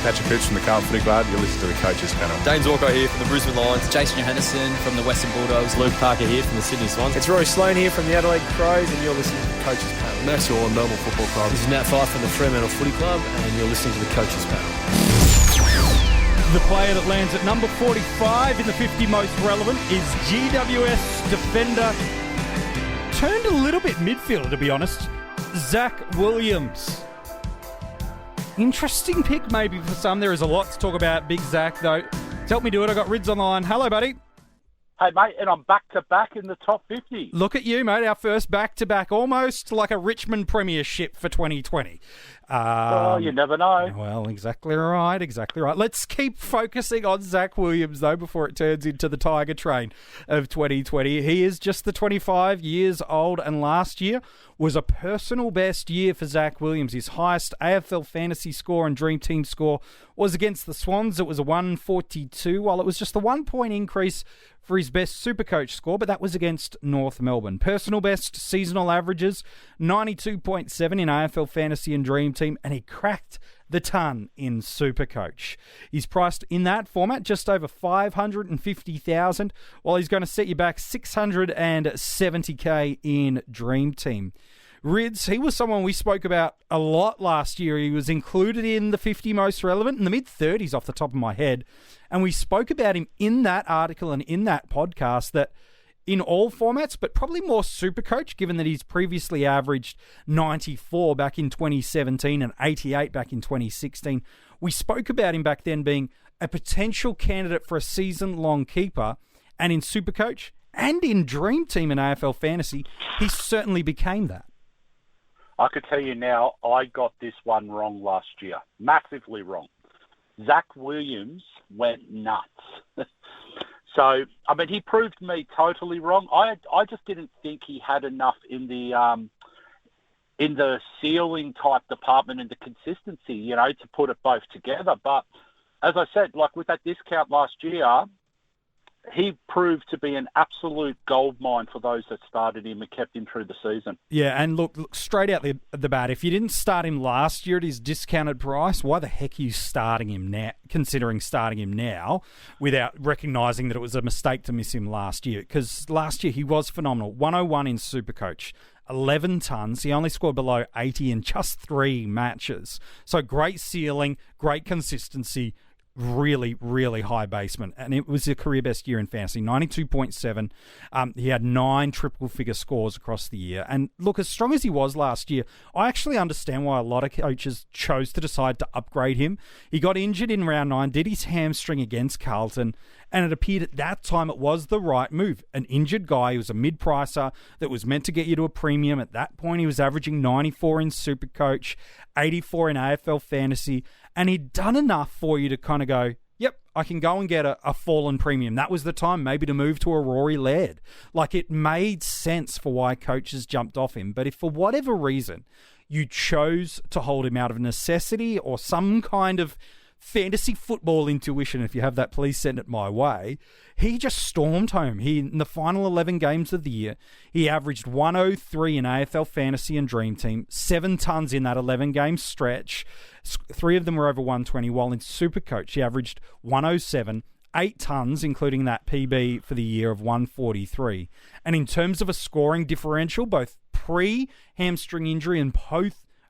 Patrick Cooch from the Carlton Footy Club. You're listening to the Coaches Panel. James Walker here from the Brisbane Lions. Jason Johannesson from the Western Bulldogs. Luke Parker here from the Sydney Swans. It's Rory Sloane here from the Adelaide Crows, and you're listening to the Coaches Panel. Max Orr, Melbourne Football Club. This is Nat Fyfe from the Fremantle Footy Club, and you're listening to the Coaches Panel. The player that lands at number 45 in the 50 most relevant is GWS defender. Turned a little bit midfielder, to be honest. Zac Williams. Interesting pick maybe for some. There is a lot to talk about Big Zac, though. To help me do it, I got Rids on the line. Hello, buddy. Hey, mate, and I'm back-to-back in the top 50. Look at you, mate. Our first back-to-back, almost like a Richmond premiership for 2020. You never know. Well, exactly right. Let's keep focusing on Zac Williams, though, before it turns into the Tiger train of 2020. He is just the 25 years old, and last year was a personal best year for Zac Williams. His highest AFL fantasy score and Dream Team score was against the Swans. It was a 142, while it was just a 1 point increase for his best SuperCoach score, but that was against North Melbourne. Personal best seasonal averages, 92.7 in AFL Fantasy and Dream Team, and he cracked the ton in SuperCoach. He's priced in that format just over $550,000, while he's going to set you back $670K in Dream Team. Rids, he was someone we spoke about a lot last year. He was included in the 50 most relevant, in the mid-30s off the top of my head. And we spoke about him in that article and in that podcast that in all formats, but probably more SuperCoach, given that he's previously averaged 94 back in 2017 and 88 back in 2016. We spoke about him back then being a potential candidate for a season-long keeper. And in SuperCoach and in Dream Team in AFL Fantasy, he certainly became that. I could tell you now, I got this one wrong last year. Massively wrong. Zac Williams went nuts. So, I mean, he proved me totally wrong. I just didn't think he had enough in the ceiling type department and the consistency, to put it both together. But as I said, like with that discount last year, he proved to be an absolute goldmine for those that started him and kept him through the season. Yeah, and look straight out the bat, if you didn't start him last year at his discounted price, why the heck are you starting him now, considering starting him now, without recognising that it was a mistake to miss him last year? Because last year he was phenomenal. 101 in SuperCoach. 11 tons. He only scored below 80 in just 3 matches. So great ceiling, great consistency, really, really high basement. And it was a career best year in fantasy, 92.7. He had 9 triple-figure scores across the year. And look, as strong as he was last year, I actually understand why a lot of coaches chose to decide to upgrade him. He got injured in round 9, did his hamstring against Carlton, and it appeared at that time it was the right move. An injured guy, he was a mid-pricer that was meant to get you to a premium. At that point, he was averaging 94 in SuperCoach, 84 in AFL Fantasy, and he'd done enough for you to kind of go, yep, I can go and get a fallen premium. That was the time maybe to move to a Rory Laird. Like, it made sense for why coaches jumped off him. But if for whatever reason you chose to hold him out of necessity or some kind of fantasy football intuition, if you have that, please send it my way. He just stormed home. In the final 11 games of the year, he averaged 103 in AFL Fantasy and Dream Team, 7 tons in that 11-game stretch. 3 of them were over 120, while in SuperCoach, he averaged 107, 8 tons, including that PB for the year of 143. And in terms of a scoring differential, both pre-hamstring injury and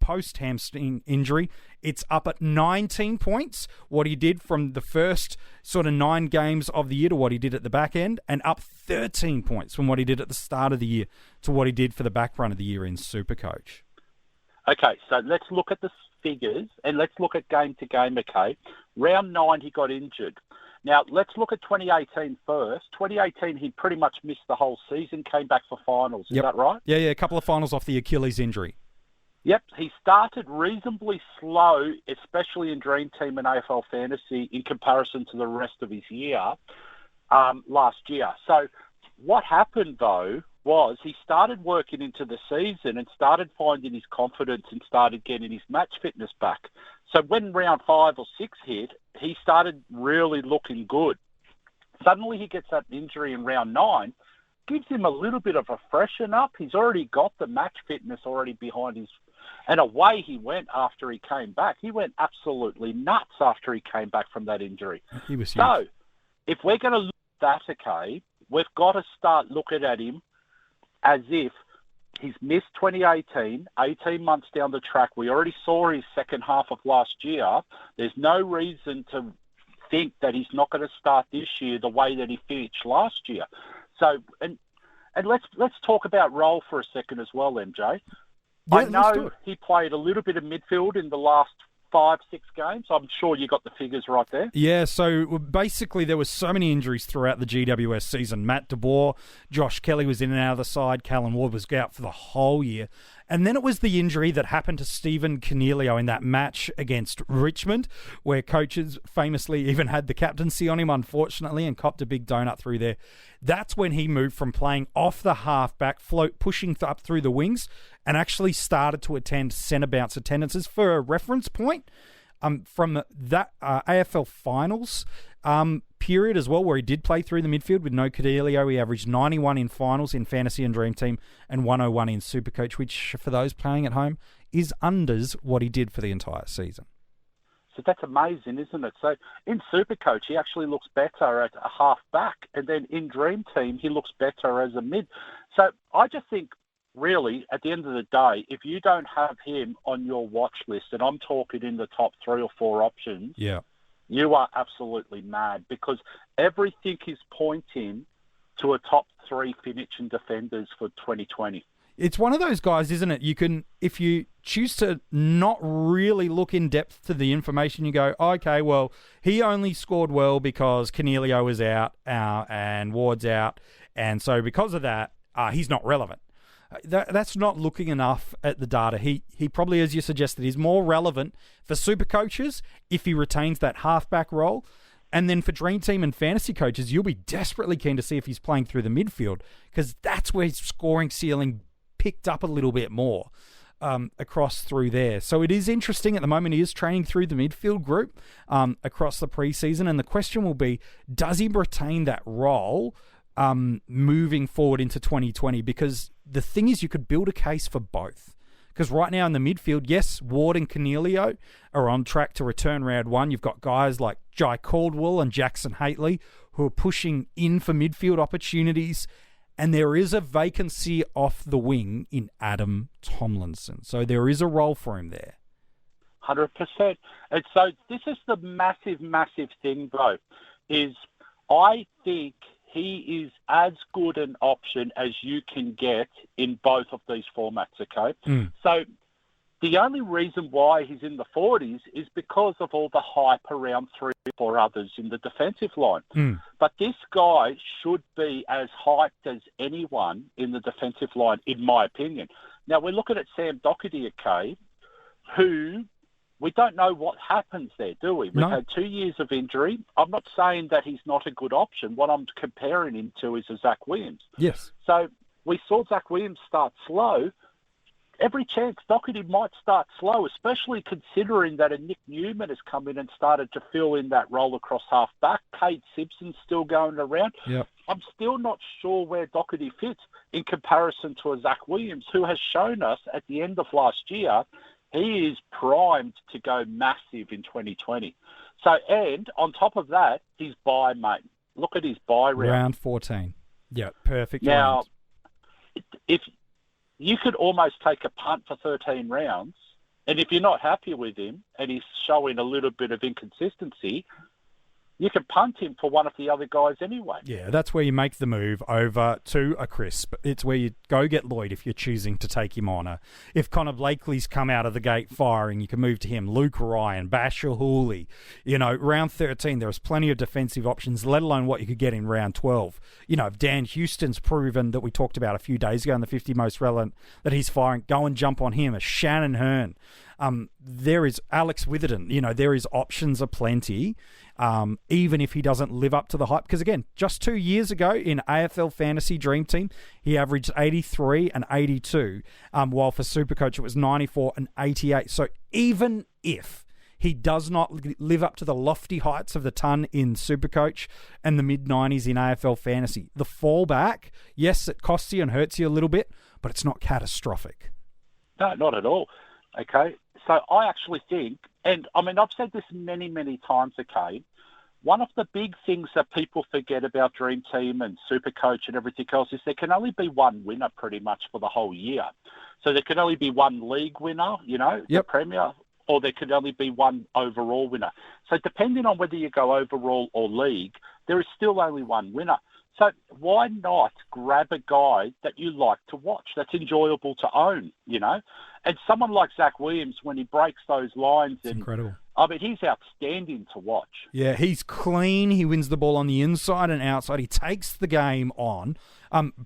post-hamstring injury, it's up at 19 points, what he did from the first sort of 9 games of the year to what he did at the back end, and up 13 points from what he did at the start of the year to what he did for the back run of the year in SuperCoach. Okay, so let's look at the figures, and let's look at game to game, okay? Round 9, he got injured. Now, let's look at 2018 first. 2018, he pretty much missed the whole season, came back for finals. Is that right? Yeah, a couple of finals off the Achilles injury. Yep, he started reasonably slow, especially in Dream Team and AFL Fantasy in comparison to the rest of his year last year. So what happened, though, was he started working into the season and started finding his confidence and started getting his match fitness back. So when round 5 or 6 hit, he started really looking good. Suddenly he gets that injury in round 9, gives him a little bit of a freshen up. He's already got the match fitness already behind his And away he went after he came back. He went absolutely nuts after he came back from that injury. He was huge. So, if we're going to look at that, okay, we've got to start looking at him as if he's missed 2018, 18 months down the track. We already saw his second half of last year. There's no reason to think that he's not going to start this year the way that he finished last year. So, and let's talk about role for a second as well, MJ. Yeah, I know he played a little bit of midfield in the last 5-6 games. I'm sure you got the figures right there. Yeah, so basically there were so many injuries throughout the GWS season. Matt DeBoer, Josh Kelly was in and out of the side. Callan Ward was out for the whole year. And then it was the injury that happened to Stephen Cornelio in that match against Richmond, where coaches famously even had the captaincy on him, unfortunately, and copped a big donut through there. That's when he moved from playing off the half-back, pushing up through the wings, and actually started to attend centre bounce attendances. For a reference point, from that AFL finals period as well, where he did play through the midfield with no Cornelio, he averaged 91 in finals in Fantasy and Dream Team and 101 in SuperCoach, which for those playing at home is unders what he did for the entire season. So that's amazing, isn't it? So in SuperCoach, he actually looks better at a half-back, and then in Dream Team, he looks better as a mid. So I just think, really, at the end of the day, if you don't have him on your watch list, and I'm talking in the top 3 or 4 options, Yeah. you are absolutely mad, because everything is pointing to a top 3 finishing defenders for 2020. It's one of those guys, isn't it? You can, if you choose to not really look in depth to the information, you go, okay, well, he only scored well because Cornelio is out and Ward's out, and so because of that, he's not relevant. That's not looking enough at the data. He probably, as you suggested, is more relevant for super coaches if he retains that halfback role. And then for Dream Team and fantasy coaches, you'll be desperately keen to see if he's playing through the midfield, because that's where his scoring ceiling picked up a little bit more across through there. So it is interesting at the moment. He is training through the midfield group across the preseason. And the question will be, does he retain that role moving forward into 2020? Because the thing is, you could build a case for both. Because right now in the midfield, yes, Ward and Cornelio are on track to return round 1. You've got guys like Jai Caldwell and Jackson Haitley who are pushing in for midfield opportunities. And there is a vacancy off the wing in Adam Tomlinson. So there is a role for him there. 100%. And so this is the massive, massive thing, bro, is I think he is as good an option as you can get in both of these formats, okay? So the only reason why he's in the 40s is because of all the hype around 3 or 4 others in the defensive line. But this guy should be as hyped as anyone in the defensive line, in my opinion. Now, we're looking at Sam Doherty, okay, who we don't know what happens there, do we? We've had 2 years of injury. I'm not saying that he's not a good option. What I'm comparing him to is a Zac Williams. Yes. So we saw Zac Williams start slow. Every chance Doherty might start slow, especially considering that a Nick Newman has come in and started to fill in that role across half-back. Cade Simpson's still going around. Yep. I'm still not sure where Doherty fits in comparison to a Zac Williams, who has shown us at the end of last year he is primed to go massive in 2020. So, and on top of that, his bye, mate. Look at his bye round. Round 14. Yeah, perfect. Now, round. if you could almost take a punt for 13 rounds, and if you're not happy with him and he's showing a little bit of inconsistency, you can punt him for one of the other guys anyway. Yeah, that's where you make the move over to a crisp. It's where you go get Lloyd if you're choosing to take him on. If Connor Blakely's come out of the gate firing, you can move to him. Luke Ryan, Bashir Hooley. You know, round 13, there's plenty of defensive options, let alone what you could get in round 12. You know, if Dan Houston's proven that we talked about a few days ago in the 50 most relevant that he's firing, go and jump on him. A Shannon Hearn. There is Alex Witherden. You know, there is options aplenty. Even if he doesn't live up to the hype. Because again, just 2 years ago in AFL Fantasy Dream Team, he averaged 83 and 82, while for SuperCoach it was 94 and 88. So even if he does not live up to the lofty heights of the ton in SuperCoach and the mid-90s in AFL Fantasy, the fallback, yes, it costs you and hurts you a little bit, but it's not catastrophic. No, not at all. Okay, so I actually think, and I mean, I've said this many, many times, okay, one of the big things that people forget about Dream Team and SuperCoach and everything else is there can only be one winner pretty much for the whole year. So there can only be one league winner, the Premier, or there could only be one overall winner. So depending on whether you go overall or league, there is still only one winner. So why not grab a guy that you like to watch, that's enjoyable to own, And someone like Zac Williams, when he breaks those lines, It's incredible. I mean, he's outstanding to watch. Yeah, he's clean. He wins the ball on the inside and outside. He takes the game on.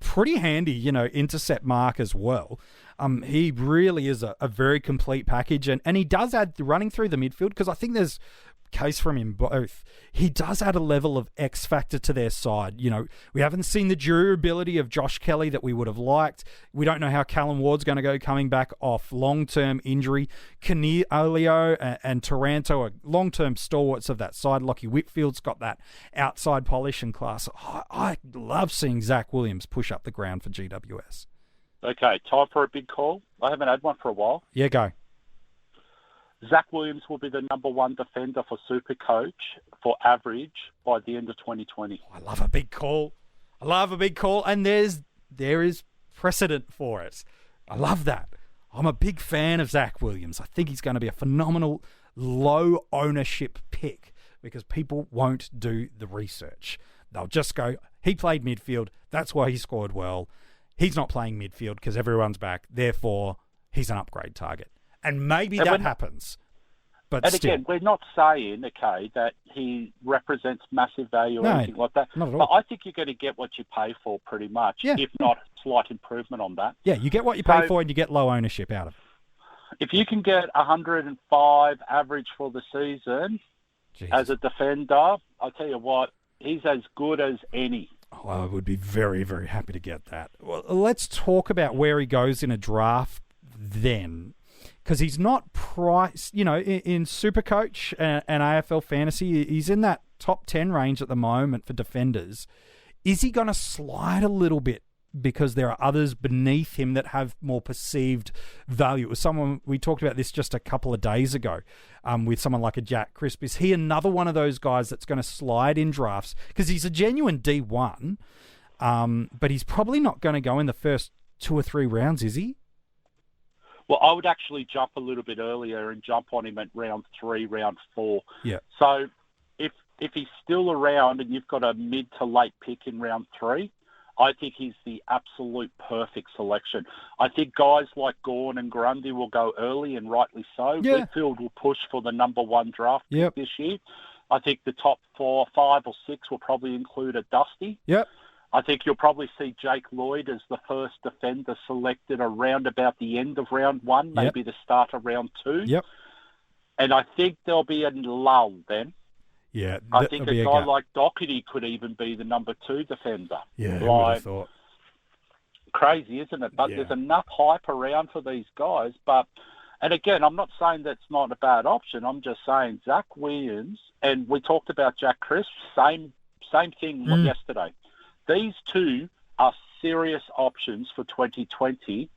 Pretty handy, intercept mark as well. He really is a very complete package. And he does add running through the midfield, because I think there's case from him both. He does add a level of X factor to their side. We haven't seen the durability of Josh Kelly that we would have liked. We don't know how Callum Ward's going to go coming back off long-term injury. Canelio and Taranto are long-term stalwarts of that side. Lockie Whitfield's got that outside polish and class. I love seeing Zac Williams push up the ground for GWS. Okay, time for a big call. I haven't had one for a while. Yeah, go. Zac Williams will be the number one defender for SuperCoach for average by the end of 2020. I love a big call. And there is precedent for it. I love that. I'm a big fan of Zac Williams. I think he's going to be a phenomenal low ownership pick, because people won't do the research. They'll just go, he played midfield, that's why he scored well. He's not playing midfield because everyone's back, therefore he's an upgrade target. And maybe that happens. But still. Again, we're not saying, okay, that he represents massive value or anything like that. Not at all. But I think you're going to get what you pay for pretty much, if not slight improvement on that. Yeah, you get what you pay for and you get low ownership out of it. If you can get 105 average for the season as a defender, I'll tell you what, he's as good as any. Oh, I would be very, very happy to get that. Well, let's talk about where he goes in a draft then. Because he's not priced, in SuperCoach and AFL Fantasy, he's in that top 10 range at the moment for defenders. Is he going to slide a little bit because there are others beneath him that have more perceived value? It was someone, we talked about this just a couple of days ago with someone like a Jack Crisp. Is he another one of those guys that's going to slide in drafts? Because he's a genuine D1, but he's probably not going to go in the first 2 or 3 rounds, is he? Well, I would actually jump a little bit earlier and jump on him at round 3, round 4. Yeah. So if he's still around and you've got a mid to late pick in round 3, I think he's the absolute perfect selection. I think guys like Gawn and Grundy will go early, and rightly so. Yeah. Whitfield will push for the number 1 draft pick this year. I think the top 4, 5 or 6 will probably include a Dusty. Yep. I think you'll probably see Jake Lloyd as the first defender selected around about the end of round 1, maybe the start of round 2. Yep. And I think there'll be a lull then. Yeah. I think a guy like Doherty could even be the number 2 defender. Yeah, who would have thought? Crazy, isn't it? But there's enough hype around for these guys. And again, I'm not saying that's not a bad option. I'm just saying Zac Williams, and we talked about Jack Crisp, same thing yesterday. These two are serious options for 2020.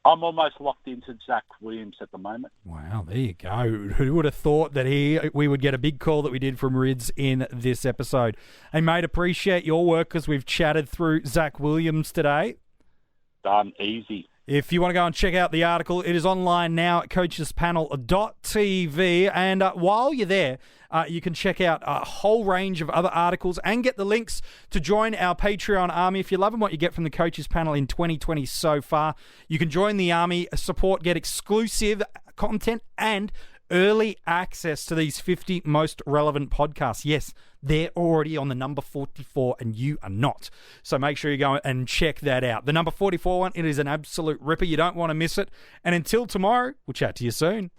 I'm almost locked into Zac Williams at the moment. Wow, there you go. Who would have thought that we would get a big call that we did from Rids in this episode? Hey, mate, appreciate your work because we've chatted through Zac Williams today. Done easy. If you want to go and check out the article, it is online now at coachespanel.tv. And while you're there, you can check out a whole range of other articles and get the links to join our Patreon army. If you're loving what you get from the Coaches Panel in 2020 so far, you can join the army, support, get exclusive content, and early access to these 50 most relevant podcasts. Yes, they're already on the number 44 and you are not. So make sure you go and check that out. The number 44 one, it is an absolute ripper. You don't want to miss it. And until tomorrow, we'll chat to you soon.